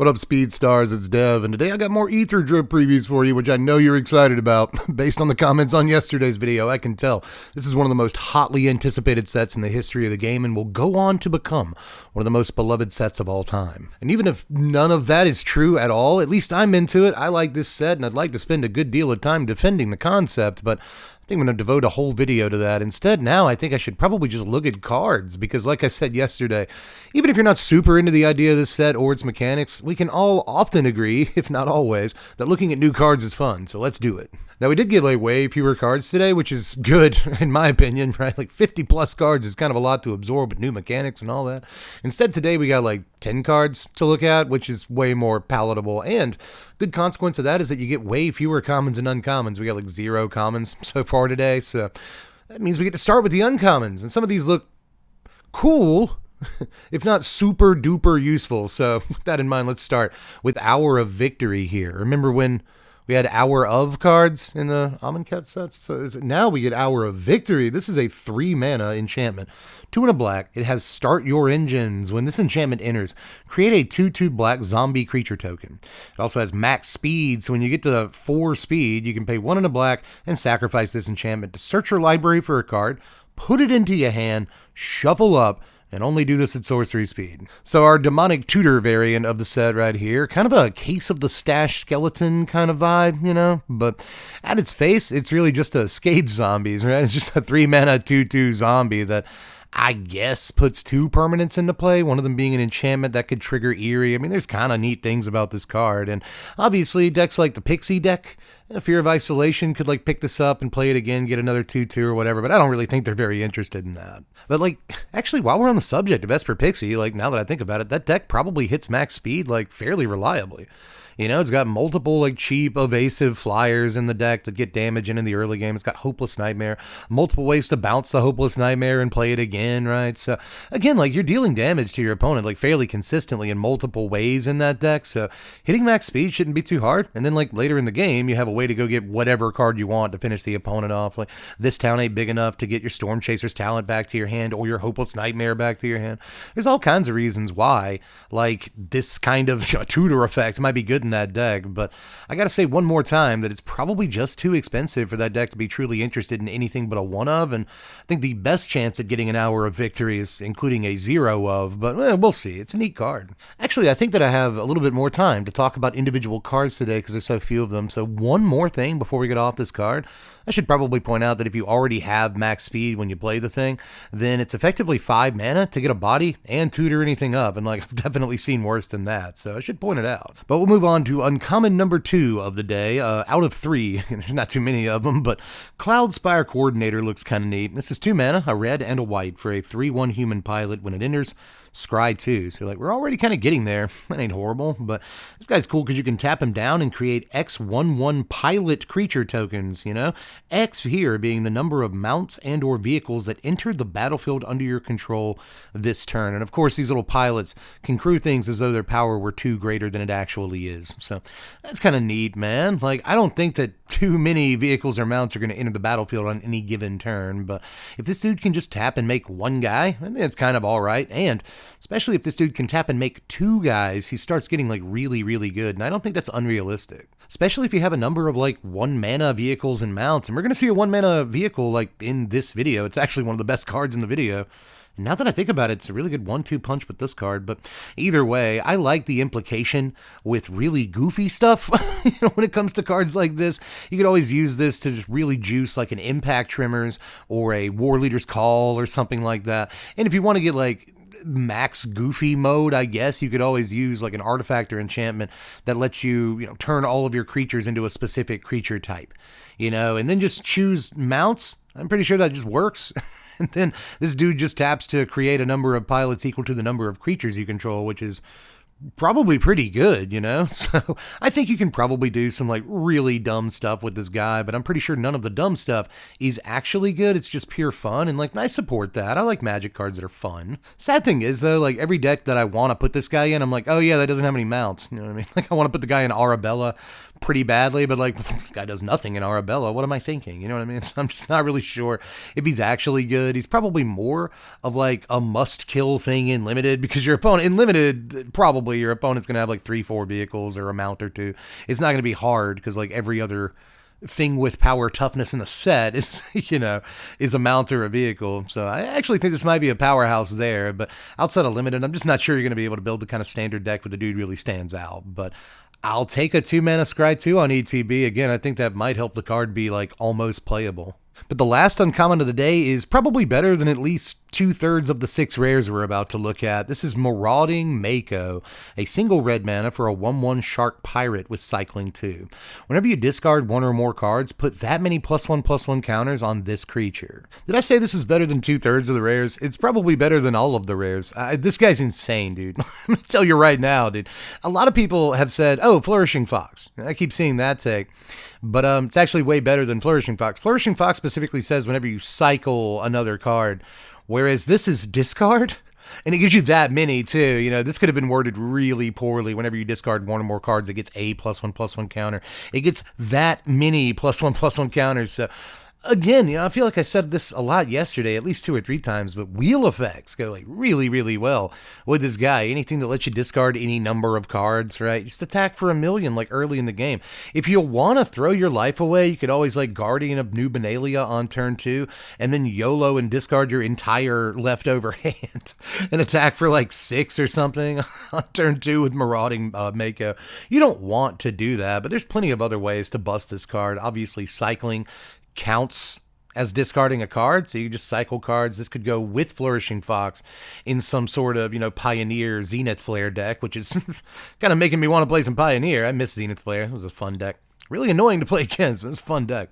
What up, Speed Stars? It's Dev, and today I got more Aetherdrift previews for you, which I know you're excited about. Based on the comments on yesterday's video, I can tell this is one of the most hotly anticipated sets in the history of the game and will go on to become one of the most beloved sets of all time. And even if none of that is true at all, at least I'm into it. I like this set, and I'd like to spend a good deal of time defending the concept, but I think I'm going to devote a whole video to that. Instead, now I think I should probably just look at cards, because like I said yesterday, even if you're not super into the idea of this set or its mechanics, we can all often agree, if not always, that looking at new cards is fun, so let's do it. Now, we did get like way fewer cards today, which is good, in my opinion, right? Like 50 plus cards is kind of a lot to absorb with new mechanics and all that. Instead, today we got like 10 cards to look at, which is way more palatable, and good consequence of that is that you get way fewer commons and uncommons. We got like 0 commons so far today, so that means we get to start with the uncommons, and some of these look cool, if not super duper useful. So with that in mind, let's start with Hour of Victory here. Remember when we had Hour of cards in the Amonkhet sets? So now we get Hour of Victory. This is a 3 mana enchantment. 2 and a black. It has Start Your Engines. When this enchantment enters, create a 2/2 black zombie creature token. It also has max speed, so when you get to 4 speed, you can pay 1 and a black and sacrifice this enchantment to search your library for a card, put it into your hand, shuffle up, and only do this at sorcery speed. So our demonic tutor variant of the set right here, kind of a Case of the Stash skeleton kind of vibe, you know? But at its face, it's really just a Scathe Zombies, right? It's just a 3 mana 2/2 zombie that I guess puts 2 permanents into play, one of them being an enchantment that could trigger Eerie. I mean, there's kind of neat things about this card, and obviously decks like the Pixie deck, Fear of Isolation, could like pick this up and play it again, get another 2/2 or whatever, but I don't really think they're very interested in that. But like, actually, while we're on the subject of Esper Pixie, like now that I think about it, that deck probably hits max speed like fairly reliably. You know, it's got multiple like cheap evasive flyers in the deck that get damage in the early game. It's got Hopeless Nightmare, multiple ways to bounce the Hopeless Nightmare and play it again, right? So again, like you're dealing damage to your opponent like fairly consistently in multiple ways in that deck. So hitting max speed shouldn't be too hard. And then like later in the game, you have a way to go get whatever card you want to finish the opponent off. Like this town ain't big enough to get your Storm Chaser's Talent back to your hand or your Hopeless Nightmare back to your hand. There's all kinds of reasons why like this kind of tutor effect might be good in that deck, but I gotta say one more time that it's probably just too expensive for that deck to be truly interested in anything but a 1 of, and I think the best chance at getting an Hour of Victory is including a 0 of, but we'll see. It's a neat card. Actually, I think that I have a little bit more time to talk about individual cards today because there's so few of them, so one more thing before we get off this card. I should probably point out that if you already have max speed when you play the thing, then it's effectively 5 mana to get a body and tutor anything up, and like I've definitely seen worse than that, so I should point it out. But we'll move on to uncommon number 2 of the day, out of 3, there's not too many of them, but Cloudspire Coordinator looks kind of neat. This is 2 mana, a red and a white, for a 3/1 human pilot. When it enters, scry 2. So like we're already kind of getting there. That ain't horrible, but this guy's cool because you can tap him down and create X/1/1 pilot creature tokens, you know? X here being the number of mounts and or vehicles that entered the battlefield under your control this turn. And of course, these little pilots can crew things as though their power were 2 greater than it actually is. So that's kind of neat, man. Like, I don't think that too many vehicles or mounts are going to enter the battlefield on any given turn, but if this dude can just tap and make 1 guy, I think it's kind of all right. And especially if this dude can tap and make 2 guys, he starts getting like really, really good. And I don't think that's unrealistic, especially if you have a number of like 1 mana vehicles and mounts. And we're going to see a 1 mana vehicle like in this video. It's actually one of the best cards in the video. And now that I think about it, it's a really good 1/2 punch with this card. But either way, I like the implication with really goofy stuff. You know, when it comes to cards like this, you could always use this to just really juice like an Impact Trimmers or a War Leader's Call or something like that. And if you want to get like max goofy mode, I guess you could always use like an artifact or enchantment that lets you, turn all of your creatures into a specific creature type, and then just choose mounts. I'm pretty sure that just works. And then this dude just taps to create a number of pilots equal to the number of creatures you control, which is probably pretty good, So I think you can probably do some like really dumb stuff with this guy, but I'm pretty sure none of the dumb stuff is actually good. It's just pure fun, and like I support that. I like Magic cards that are fun. Sad thing is though, like every deck that I want to put this guy in, I'm like, oh yeah, that doesn't have any mounts. You know what I mean? Like I want to put the guy in Arabella, pretty badly, but like, this guy does nothing in Arabella. What am I thinking? You know what I mean? So I'm just not really sure if he's actually good. He's probably more of like a must-kill thing in Limited, because your opponent, in Limited, probably your opponent's going to have like 3-4 vehicles or a mount or two. It's not going to be hard, because like every other thing with power toughness in the set is, is a mount or a vehicle. So I actually think this might be a powerhouse there, but outside of Limited, I'm just not sure you're going to be able to build the kind of standard deck where the dude really stands out. But I'll take a 2-mana Scry 2 on ETB. Again, I think that might help the card be like almost playable. But the last uncommon of the day is probably better than at least 2/3 of the 6 rares we're about to look at. This is Marauding Mako, a single red mana for a 1/1 Shark Pirate with cycling 2. Whenever you discard one or more cards, put that many +1/+1 counters on this creature. Did I say this is better than 2/3 of the rares? It's probably better than all of the rares. This guy's insane, dude. I'm going to tell you right now, dude. A lot of people have said, oh, Flourishing Fox. I keep seeing that take. But it's actually way better than Flourishing Fox. Flourishing Fox specifically says whenever you cycle another card, whereas this is discard, and it gives you that many too. This could have been worded really poorly. Whenever you discard one or more cards, it gets a +1/+1 counter. It gets that many +1/+1 counters. So again, I feel like I said this a lot yesterday, at least 2 or 3 times, but wheel effects go like really, really well with this guy. Anything that lets you discard any number of cards, right? Just attack for 1,000,000 like early in the game. If you want to throw your life away, you could always like Guardian of New Benalia on turn 2 and then YOLO and discard your entire leftover hand and attack for like 6 or something on turn 2 with Marauding Mako. You don't want to do that, but there's plenty of other ways to bust this card. Obviously, cycling counts as discarding a card, so you just cycle cards. This could go with Flourishing Fox in some sort of, Pioneer Zenith Flare deck, which is kind of making me want to play some Pioneer. I miss Zenith Flare. It was a fun deck. Really annoying to play against, but it's a fun deck.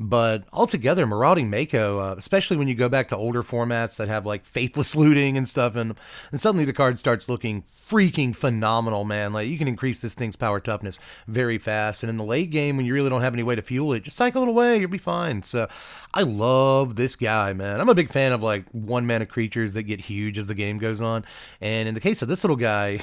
But altogether, Marauding Mako, especially when you go back to older formats that have like Faithless Looting and stuff, and suddenly the card starts looking freaking phenomenal, man. Like, you can increase this thing's power toughness very fast, and in the late game, when you really don't have any way to fuel it, just cycle it away, you'll be fine. So I love this guy, man. I'm a big fan of like 1-mana creatures that get huge as the game goes on, and in the case of this little guy,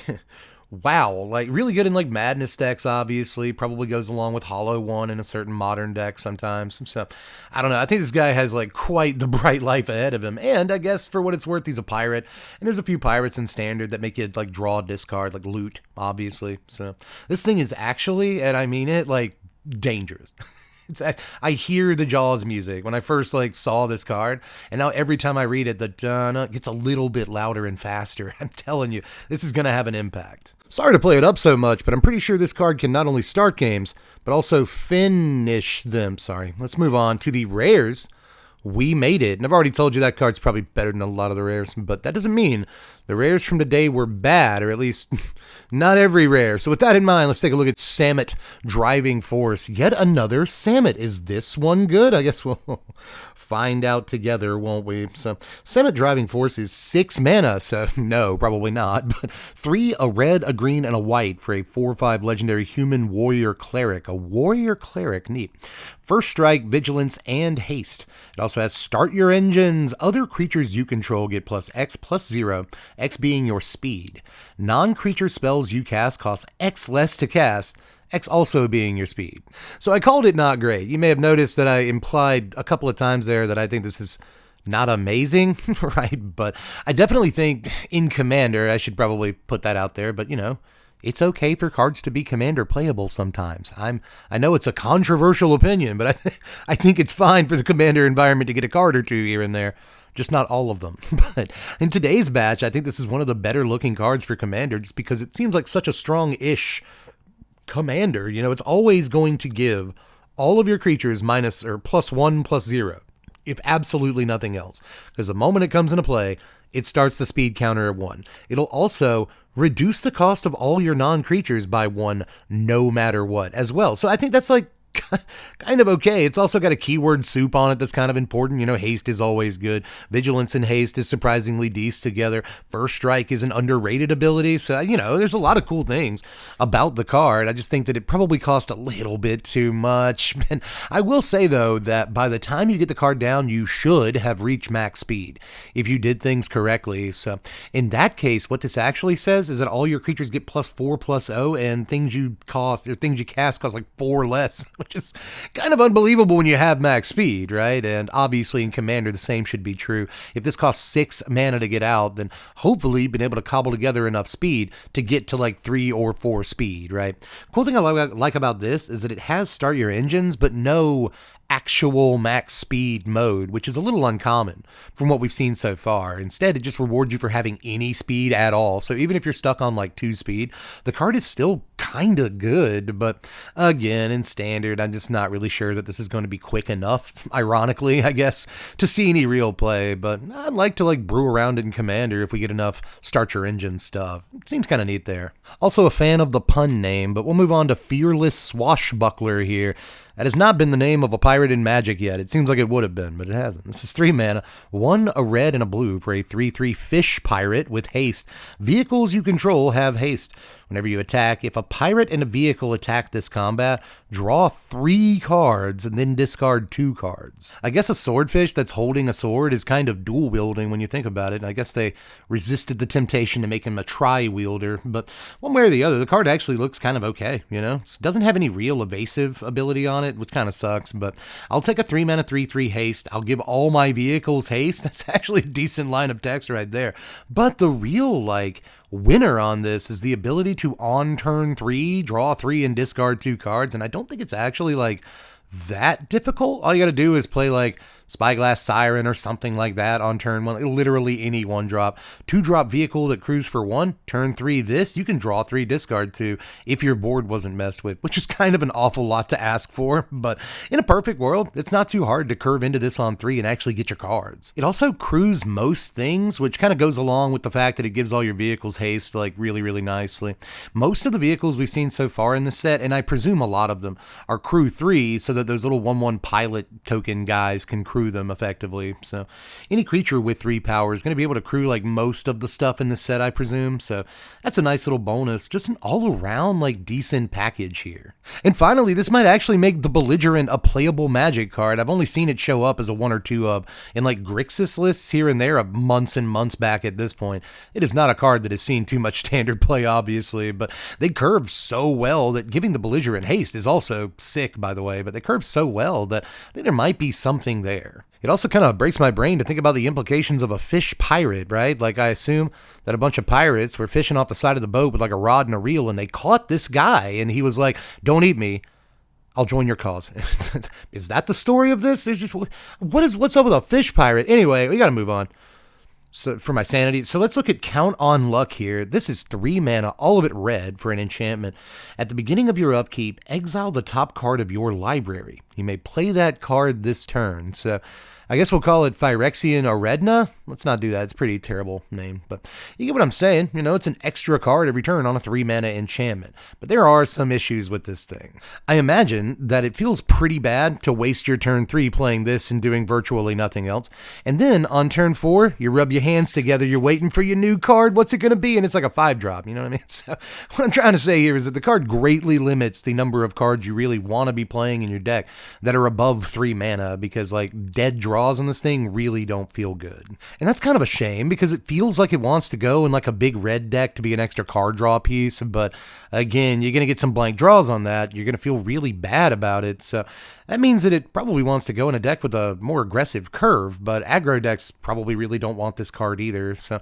wow, like really good in like Madness decks, obviously. Probably goes along with Hollow One in a certain modern deck sometimes. So I don't know. I think this guy has like quite the bright life ahead of him. And I guess for what it's worth, he's a pirate. And there's a few pirates in standard that make you like draw, discard, like loot, obviously. So this thing is actually, and I mean it, like dangerous. I hear the Jaws music when I first like saw this card, and now every time I read it, the dun gets a little bit louder and faster. I'm telling you, this is going to have an impact. Sorry to play it up so much, but I'm pretty sure this card can not only start games, but also finish them. Sorry, let's move on to the rares. We made it, and I've already told you that card's probably better than a lot of the rares, but that doesn't mean the rares from today were bad, or at least not every rare. So with that in mind, let's take a look at Samut Driving Force. Yet another Samut. Is this one good? I guess we'll find out together, won't we? So Samut Driving Force is 6 mana, so no, probably not. But 3, a red, a green, and a white for a 4/5 legendary human warrior cleric. A warrior cleric, neat. First strike, vigilance, and haste. It also has start your engines. Other creatures you control get +X +0, X being your speed. Non-creature spells you cast cost X less to cast, X also being your speed. So I called it not great. You may have noticed that I implied a couple of times there that I think this is not amazing, right? But I definitely think in Commander, I should probably put that out there, but it's okay for cards to be Commander playable sometimes. I know it's a controversial opinion, but I think it's fine for the Commander environment to get a card or two here and there. Just not all of them. But in today's batch, I think this is one of the better looking cards for Commander, just because it seems like such a strong-ish Commander. It's always going to give all of your creatures minus or +1 +0, if absolutely nothing else. Because the moment it comes into play, it starts the speed counter at 1. It'll also reduce the cost of all your non-creatures by 1 no matter what as well. So I think that's like kind of okay. It's also got a keyword soup on it that's kind of important. You know, haste is always good. Vigilance and haste is surprisingly decent together. First strike is an underrated ability. So, you know, there's a lot of cool things about the card. I just think that it probably cost a little bit too much. And I will say, though, that by the time you get the card down, you should have reached max speed if you did things correctly. So in that case, what this actually says is that all your creatures get +4/+0, and things you cast cost like 4 less, which is kind of unbelievable when you have max speed, right? And obviously in Commander, the same should be true. If this costs 6 mana to get out, then hopefully you've been able to cobble together enough speed to get to like 3 or 4 speed, right? Cool thing I like about this is that it has start your engines, but no actual max speed mode, which is a little uncommon from what we've seen so far. Instead, it just rewards you for having any speed at all. So even if you're stuck on like 2 speed, the card is still kind of good. But again, in Standard, I'm just not really sure that this is going to be quick enough, ironically, I guess, to see any real play. But I'd like to like brew around in Commander if we get enough start your engine stuff. It seems kind of neat there. Also a fan of the pun name, but we'll move on to Fearless Swashbuckler here. That has not been the name of a pirate in Magic yet. It seems like it would have been, but it hasn't. This is 3 mana, 1 a red and a blue for a 3/3 fish pirate with haste. Vehicles you control have haste. Whenever you attack, if a pirate and a vehicle attack this combat, draw 3 cards and then discard 2 cards. I guess a swordfish that's holding a sword is kind of dual wielding when you think about it. I guess they resisted the temptation to make him a tri-wielder, but one way or the other, the card actually looks kind of okay, you know? It doesn't have any real evasive ability on it, which kind of sucks, but I'll take a 3 mana 3/3 haste. I'll give all my vehicles haste. That's actually a decent line of text right there. But the real, like, winner on this is the ability to on turn 3 draw 3 and discard 2 cards, and I don't think it's actually like that difficult. All you gotta do is play like Spyglass Siren or something like that on turn 1, literally any 1-drop. 2-drop vehicle that crews for 1, turn 3 this, you can draw 3, discard 2 if your board wasn't messed with, which is kind of an awful lot to ask for, but in a perfect world, it's not too hard to curve into this on 3 and actually get your cards. It also crews most things, which kind of goes along with the fact that it gives all your vehicles haste like really, really nicely. Most of the vehicles we've seen so far in the set, and I presume a lot of them, are crew 3 so that those little 1/1 pilot token guys can crew them effectively. So any creature with 3 power is going to be able to crew like most of the stuff in the set, I presume. So that's a nice little bonus. Just an all-around like decent package here. And finally, this might actually make the Belligerent a playable Magic card. I've only seen it show up as a 1 or 2 of in like Grixis lists here and there of months and months back at this point. It is not a card that has seen too much Standard play, obviously, but they curve so well that giving the Belligerent haste is also sick, by the way, but they curve so well that I think there might be something there. It also kind of breaks my brain to think about the implications of a fish pirate, right? Like, I assume that a bunch of pirates were fishing off the side of the boat with like a rod and a reel, and they caught this guy, and he was like, "Don't eat me. I'll join your cause." Is that the story of this? There's just what's up with a fish pirate? Anyway, we got to move on. So for my sanity, so let's look at Count on Luck here. This is 3 mana, all of it red for an enchantment. At the beginning of your upkeep, exile the top card of your library. You may play that card this turn. So I guess we'll call it Phyrexian Arena. Let's not do that. It's a pretty terrible name, but you get what I'm saying. You know, it's an extra card every turn on a 3 mana enchantment, but there are some issues with this thing. I imagine that it feels pretty bad to waste your turn 3 playing this and doing virtually nothing else. And then on turn 4, you rub your hands together, you're waiting for your new card. What's it going to be? And it's like a 5-drop, you know what I mean? So what I'm trying to say here is that the card greatly limits the number of cards you really want to be playing in your deck that are above 3 mana, because like dead draws on this thing really don't feel good. And that's kind of a shame, because it feels like it wants to go in like a big red deck to be an extra card draw piece, but again, you're going to get some blank draws on that. You're going to feel really bad about it. So that means that it probably wants to go in a deck with a more aggressive curve, but aggro decks probably really don't want this card either. So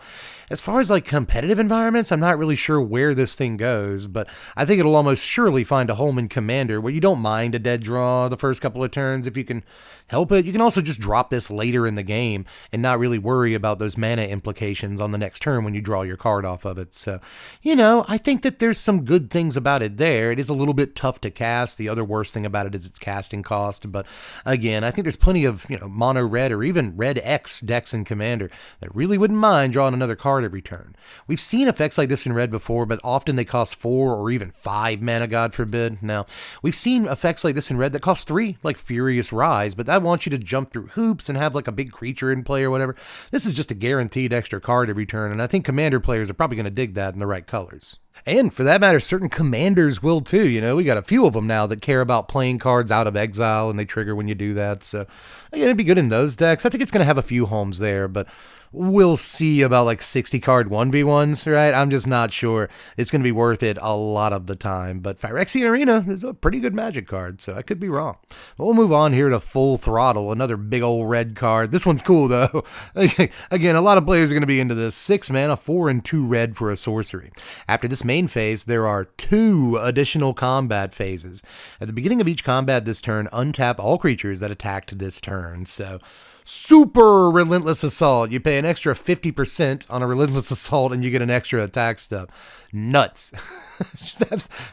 as far as like competitive environments, I'm not really sure where this thing goes, but I think it'll almost surely find a home in Commander where you don't mind a dead draw the first couple of turns if you can help it. You can also just drop this later in the game and not really worry about those mana implications on the next turn when you draw your card off of it. So, you know, I think that there's some good things about it there. It is a little bit tough to cast. The other worst thing about it is its casting cost cost. But again, I think there's plenty of, mono red or even red X decks in Commander that really wouldn't mind drawing another card every turn. We've seen effects like this in red before, but often they cost 4 or even 5 mana, God forbid. Now, we've seen effects like this in red that cost 3, like Furious Rise, but that wants you to jump through hoops and have like a big creature in play or whatever. This is just a guaranteed extra card every turn, and I think Commander players are probably going to dig that in the right colors. And for that matter, certain commanders will too. We got a few of them now that care about playing cards out of exile, and they trigger when you do that. So, again, it'd be good in those decks. I think it's going to have a few homes there, but we'll see about like 60 card 1v1s, right? I'm just not sure it's going to be worth it a lot of the time. But Phyrexian Arena is a pretty good Magic card, so I could be wrong. But we'll move on here to Full Throttle, another big old red card. This one's cool, though. Again, a lot of players are going to be into this. 6 mana, 4 and 2 red for a sorcery. After this main phase, there are 2 additional combat phases. At the beginning of each combat this turn, untap all creatures that attacked this turn. So, super Relentless Assault. You pay an extra 50% on a Relentless Assault and you get an extra attack step. Nuts.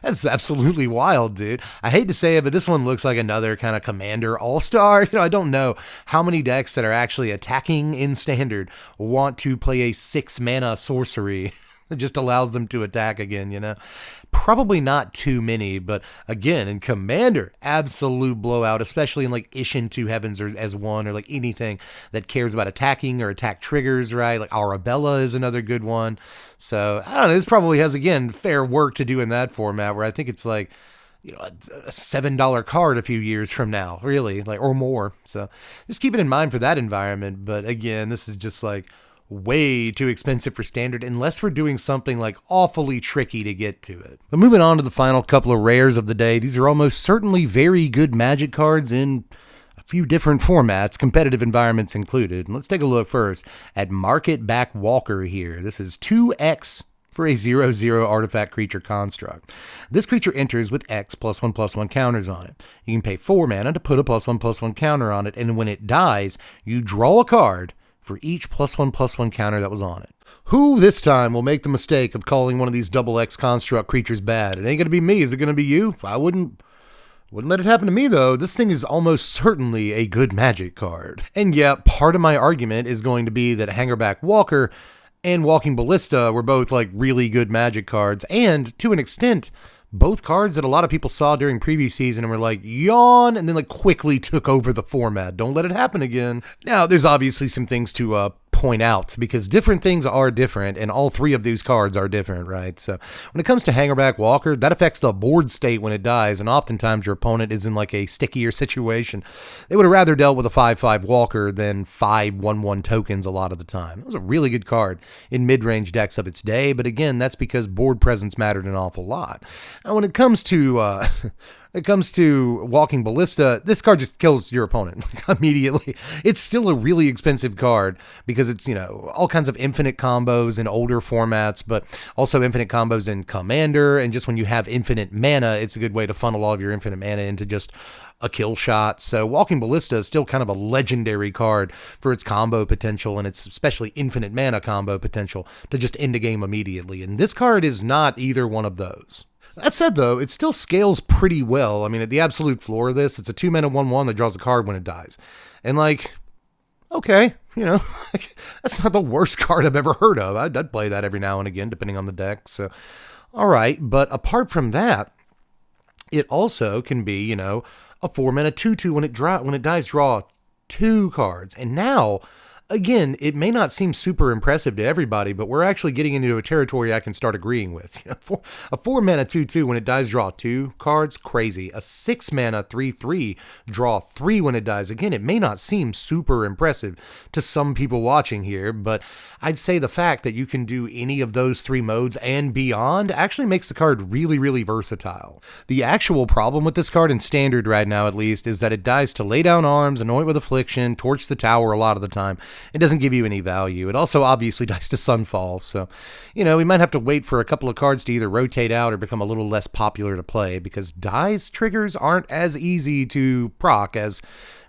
That's absolutely wild, dude. I hate to say it, but this one looks like another kind of Commander All-Star. I don't know how many decks that are actually attacking in Standard want to play a 6 mana sorcery. It just allows them to attack again, Probably not too many, but again, in Commander, absolute blowout, especially in like Ishin 2 Heavens or as one, or like anything that cares about attacking or attack triggers, right? Like Arabella is another good one. So, I don't know, this probably has, again, fair work to do in that format where I think it's like, a $7 card a few years from now, really, like, or more. So, just keep it in mind for that environment. But again, this is just like way too expensive for Standard unless we're doing something like awfully tricky to get to it. But moving on to the final couple of rares of the day, these are almost certainly very good Magic cards in a few different formats, competitive environments included. And let's take a look first at Marketback Walker here. This is 2X for a 0/0 artifact creature construct. This creature enters with X +1/+1 counters on it. You can pay 4 mana to put a +1/+1 counter on it, and when it dies, you draw a card for each +1/+1 counter that was on it. Who this time will make the mistake of calling one of these double X construct creatures bad? It ain't going to be me. Is it going to be you? I wouldn't let it happen to me, though. This thing is almost certainly a good Magic card. And yeah, part of my argument is going to be that Hangerback Walker and Walking Ballista were both like really good Magic cards, and to an extent, both cards that a lot of people saw during previous season and were like, yawn, and then like quickly took over the format. Don't let it happen again. Now, there's obviously some things to point out because different things are different, and all 3 of these cards are different, right? So when it comes to Hangerback Walker, that affects the board state when it dies, and oftentimes your opponent is in like a stickier situation. They would have rather dealt with a 5/5 Walker than 5 1/1 tokens a lot of the time. It was a really good card in mid-range decks of its day, but again, that's because board presence mattered an awful lot. And when it comes to Walking Ballista, this card just kills your opponent immediately. It's still a really expensive card because it's, all kinds of infinite combos in older formats, but also infinite combos in Commander. And just when you have infinite mana, it's a good way to funnel all of your infinite mana into just a kill shot. So Walking Ballista is still kind of a legendary card for its combo potential, and its especially infinite mana combo potential to just end a game immediately. And this card is not either one of those. That said, though, it still scales pretty well. I mean, at the absolute floor of this, it's a 2 mana 1/1 that draws a card when it dies. And like, okay, that's not the worst card I've ever heard of. I'd play that every now and again, depending on the deck. So, all right. But apart from that, it also can be, a 4 mana 2/2 when it dies, draw 2 cards. And now, again, it may not seem super impressive to everybody, but we're actually getting into a territory I can start agreeing with. A 4 mana 2/2 when it dies, draw 2 cards, crazy. A 6 mana 3/3 draw 3 when it dies. Again, it may not seem super impressive to some people watching here, but I'd say the fact that you can do any of those 3 modes and beyond actually makes the card really, really versatile. The actual problem with this card in Standard right now, at least, is that it dies to lay down arms, anoint with affliction, torch the tower a lot of the time. it doesn't give you any value. It also obviously dies to Sunfall, so, we might have to wait for a couple of cards to either rotate out or become a little less popular to play, because dies triggers aren't as easy to proc as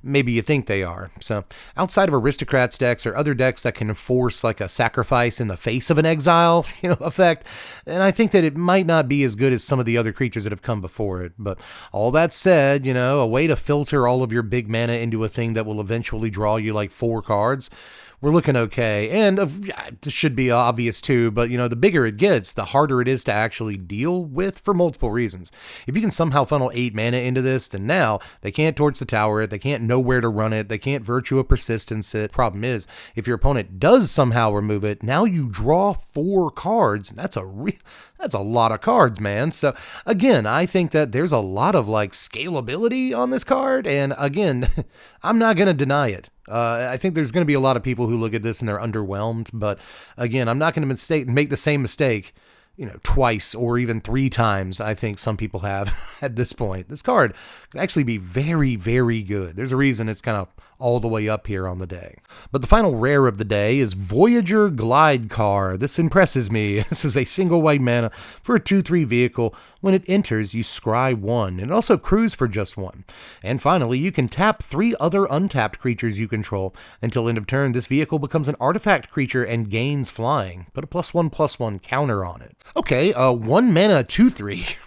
maybe you think they are. So outside of Aristocrats decks or other decks that can force like a sacrifice in the face of an exile, effect, and I think that it might not be as good as some of the other creatures that have come before it. But all that said, a way to filter all of your big mana into a thing that will eventually draw you like 4 cards, we're looking okay. And this should be obvious too, but the bigger it gets, the harder it is to actually deal with for multiple reasons. If you can somehow funnel 8 mana into this, then now they can't Torch the Tower it, they can't know where to run it, they can't Virtue of Persistence it. Problem is, if your opponent does somehow remove it, now you draw 4 cards. That's a lot of cards, man. So again, I think that there's a lot of like scalability on this card, and again, I'm not going to deny it. I think there's going to be a lot of people who look at this and they're underwhelmed, but again, I'm not going to make the same mistake, twice or even 3 times. I think some people have at this point. This card can actually be very, very good. There's a reason it's kind of all the way up here on the day. But the final rare of the day is Voyager Glidecar. This impresses me. This is a single white mana for a 2/3 vehicle. When it enters, you scry 1, and also cruise for just 1. And finally, you can tap 3 other untapped creatures you control. Until end of turn, this vehicle becomes an artifact creature and gains flying. Put a +1/+1 counter on it. Okay, 1 mana 2/3.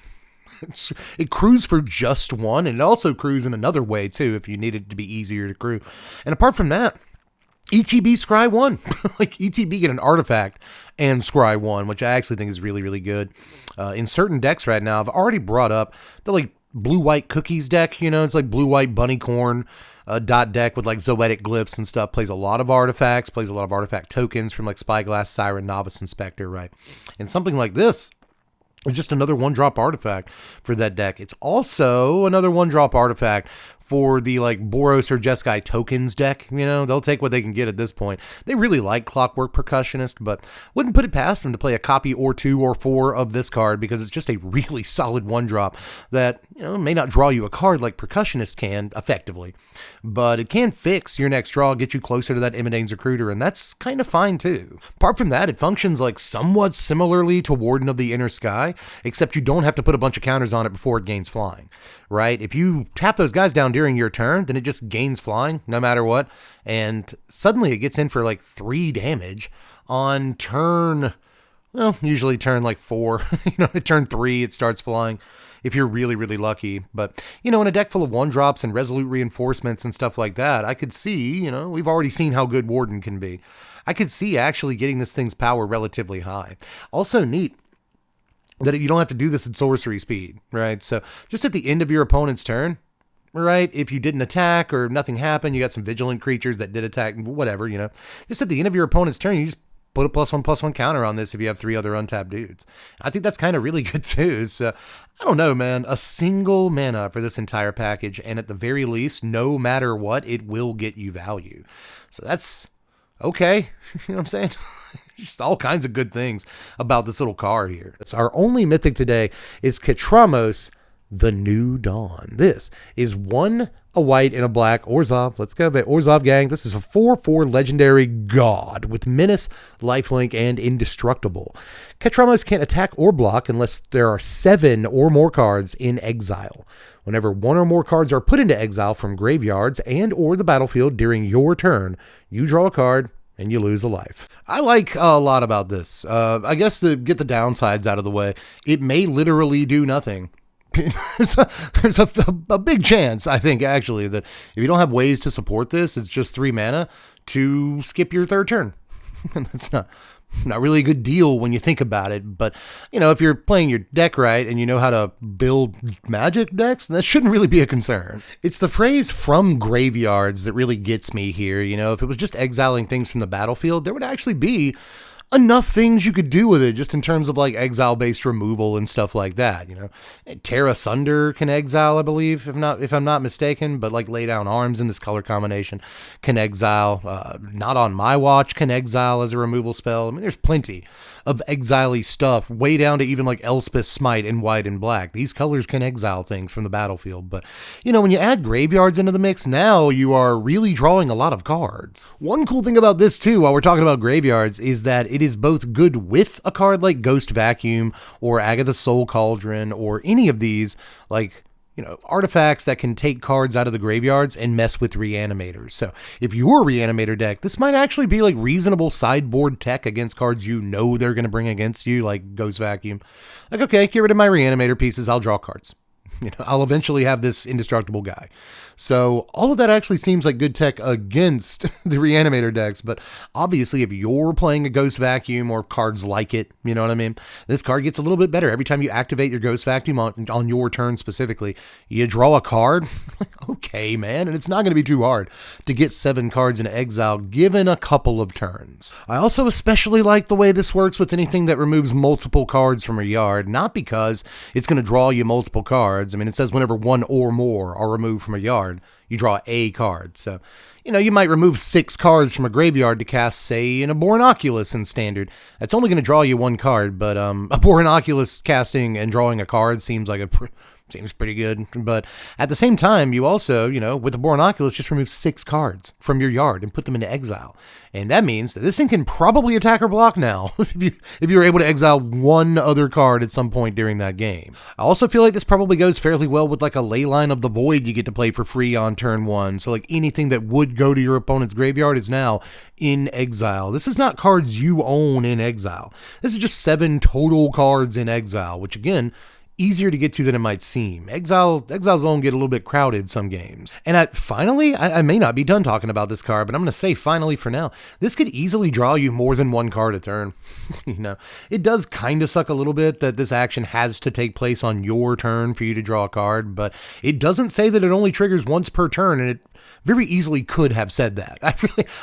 It crews for just 1, and it also crews in another way too if you need it to be easier to crew. And apart from that, ETB scry 1. Like ETB get an artifact and scry 1, which I actually think is really, really good. In certain decks right now, I've already brought up the like blue-white cookies deck. It's like blue-white bunny corn dot deck with like Zoetic glyphs and stuff. Plays a lot of artifacts, plays a lot of artifact tokens from like Spyglass, Siren, Novice Inspector, right? And something like this, it's just another 1-drop artifact for that deck. It's also another 1-drop artifact for the like Boros or Jeskai tokens deck. They'll take what they can get at this point. They really like Clockwork Percussionist, but wouldn't put it past them to play a copy or 2 or 4 of this card, because it's just a really solid 1-drop that, may not draw you a card like Percussionist can effectively, but it can fix your next draw, get you closer to that Immodane's Recruiter, and that's kind of fine too. Apart from that, it functions like somewhat similarly to Warden of the Inner Sky, except you don't have to put a bunch of counters on it before it gains flying, right? If you tap those guys down during your turn, then it just gains flying no matter what, and suddenly it gets in for like 3 damage on turn, usually turn like 4. At turn 3 it starts flying if you're really, really lucky. But in a deck full of 1-drops and Resolute Reinforcements and stuff like that, I could see, we've already seen how good Warden can be. I could see actually getting this thing's power relatively high. Also neat that you don't have to do this at sorcery speed, right? So just at the end of your opponent's turn, right, if you didn't attack or nothing happened, you got some vigilant creatures that did attack, whatever, just at the end of your opponent's turn, you just put a +1/+1 counter on this if you have 3 other untapped dudes. I think that's kind of really good too. So I don't know, man, a single mana for this entire package, and at the very least, no matter what, it will get you value. So that's okay. You know what I'm saying? Just all kinds of good things about this little car here. Our only mythic today is Ketramose, the New Dawn. This is 1 a white and a black Orzhov. Let's go, Orzhov gang. This is a 4/4 legendary god with menace, lifelink, and indestructible. Ketramose can't attack or block unless there are 7 or more cards in exile. Whenever 1 or more cards are put into exile from graveyards and or the battlefield during your turn, you draw a card and you lose a life. I like a lot about this. I guess to get the downsides out of the way, it may literally do nothing. There's a big chance, I think, actually, that if you don't have ways to support this, it's just 3 mana to skip your 3rd turn. And that's not really a good deal when you think about it. But, if you're playing your deck right and you know how to build magic decks, that shouldn't really be a concern. It's the phrase "from graveyards" that really gets me here. If it was just exiling things from the battlefield, there would actually be enough things you could do with it, just in terms of like exile-based removal and stuff like that. Tear Asunder can exile, I believe, if I'm not mistaken. But like Lay Down Arms in this color combination can exile. Not on My Watch can exile as a removal spell. I mean, there's plenty of exile-y stuff, way down to even like Elspeth Smite in white and black. These colors can exile things from the battlefield. But when you add graveyards into the mix, now you are really drawing a lot of cards. One cool thing about this too, while we're talking about graveyards, is that it is both good with a card like Ghost Vacuum or Agatha's Soul Cauldron or any of these like artifacts that can take cards out of the graveyards and mess with reanimators. So if you're a reanimator deck, this might actually be like reasonable sideboard tech against cards they're going to bring against you, like Ghost Vacuum. Like, okay, get rid of my reanimator pieces, I'll draw cards. I'll eventually have this indestructible guy. So all of that actually seems like good tech against the reanimator decks, but obviously if you're playing a Ghost Vacuum or cards like it, you know what I mean? This card gets a little bit better. Every time you activate your Ghost Vacuum on your turn specifically, you draw a card. Okay, man, and it's not going to be too hard to get 7 cards in exile given a couple of turns. I also especially like the way this works with anything that removes multiple cards from a yard, not because it's going to draw you multiple cards. I mean, it says whenever 1 or more are removed from a yard, you draw a card. So, you might remove 6 cards from a graveyard to cast, say, an Abhorrent Oculus in Standard. That's only going to draw you 1 card, but Abhorrent Oculus casting and drawing a card seems pretty good. But at the same time, you also, with the Abhorrent Oculus, just remove 6 cards from your yard and put them into exile. And that means that this thing can probably attack or block now if you're able to exile 1 other card at some point during that game. I also feel like this probably goes fairly well with like a Leyline of the Void you get to play for free on turn 1. So like anything that would go to your opponent's graveyard is now in exile. This is not cards you own in exile. This is just 7 total cards in exile, which again, easier to get to than it might seem. Exile's Zone get a little bit crowded some games. And finally, I may not be done talking about this card, but I'm going to say finally for now, this could easily draw you more than 1 card a turn. It does kind of suck a little bit that this action has to take place on your turn for you to draw a card, but it doesn't say that it only triggers once per turn, and it very easily could have said that.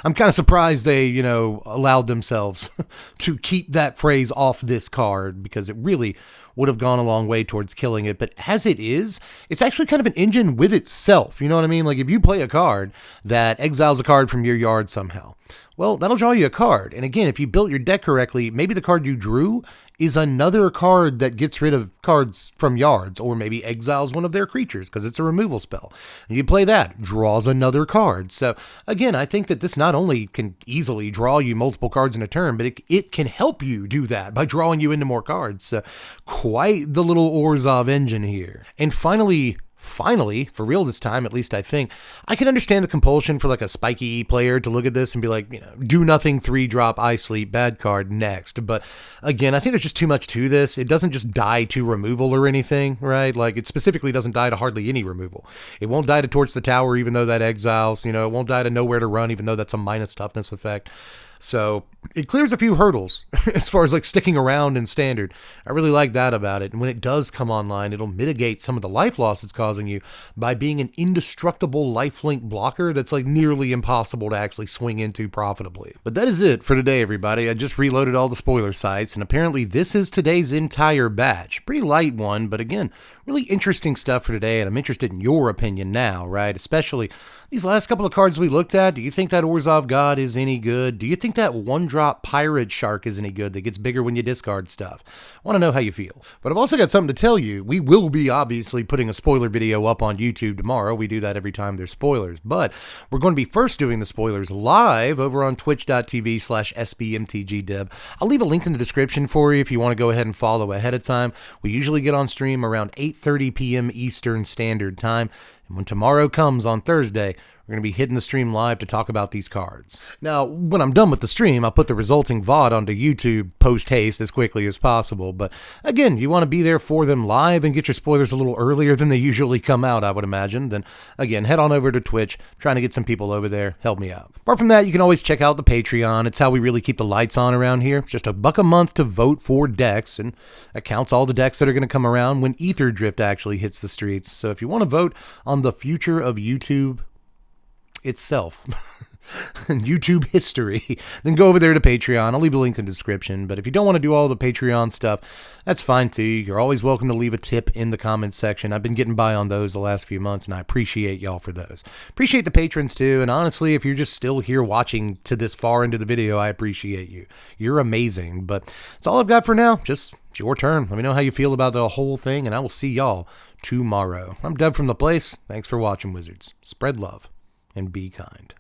I'm kind of surprised they, allowed themselves to keep that phrase off this card, because it really would have gone a long way towards killing it. But as it is, it's actually kind of an engine with itself. You know what I mean? Like if you play a card that exiles a card from your yard somehow, well, that'll draw you a card. And again, if you built your deck correctly, maybe the card you drew is another card that gets rid of cards from yards, or maybe exiles one of their creatures because it's a removal spell. And you play that, draws another card. So again, I think that this not only can easily draw you multiple cards in a turn, but it can help you do that by drawing you into more cards. So quite the little Orzhov engine here. And finally, for real this time, at least I think, I can understand the compulsion for like a spiky player to look at this and be like, do nothing, 3-drop, I sleep, bad card, next. But again, I think there's just too much to this. It doesn't just die to removal or anything, right? Like it specifically doesn't die to hardly any removal. It won't die to Torch the Tower, even though that exiles, it won't die to Nowhere to Run, even though that's a minus toughness effect. So it clears a few hurdles as far as like sticking around in Standard. I really like that about it. And when it does come online, it'll mitigate some of the life loss it's causing you by being an indestructible lifelink blocker that's like nearly impossible to actually swing into profitably. But that is it for today, everybody. I just reloaded all the spoiler sites, and apparently this is today's entire batch. Pretty light one, but again, really interesting stuff for today, and I'm interested in your opinion now, right? Especially these last couple of cards we looked at. Do you think that Orzhov God is any good? Do you think that 1-drop Pirate Shark is any good that gets bigger when you discard stuff? I want to know how you feel. But I've also got something to tell you. We will be obviously putting a spoiler video up on YouTube tomorrow. We do that every time there's spoilers. But we're going to be first doing the spoilers live over on twitch.tv/SBMTGDeb. I'll leave a link in the description for you if you want to go ahead and follow ahead of time. We usually get on stream around 8:30 p.m. Eastern Standard Time. And when tomorrow comes on Thursday, we're going to be hitting the stream live to talk about these cards. Now, when I'm done with the stream, I'll put the resulting VOD onto YouTube post-haste as quickly as possible. But again, you want to be there for them live and get your spoilers a little earlier than they usually come out, I would imagine. Then, again, head on over to Twitch, trying to get some people over there. Help me out. Apart from that, you can always check out the Patreon. It's how we really keep the lights on around here. It's just $1 a month to vote for decks, and that counts all the decks that are going to come around when Aetherdrift actually hits the streets. So if you want to vote on the future of YouTube itself, YouTube history, then go over there to Patreon. I'll leave a link in the description. But if you don't want to do all the Patreon stuff, that's fine too. You're always welcome to leave a tip in the comments section. I've been getting by on those the last few months, and I appreciate y'all for those. Appreciate the patrons too. And honestly, if you're just still here watching to this far into the video, I appreciate you. You're amazing. But that's all I've got for now. Just it's your turn. Let me know how you feel about the whole thing, and I will see y'all tomorrow. I'm Dev from The Place. Thanks for watching, Wizards. Spread love and be kind.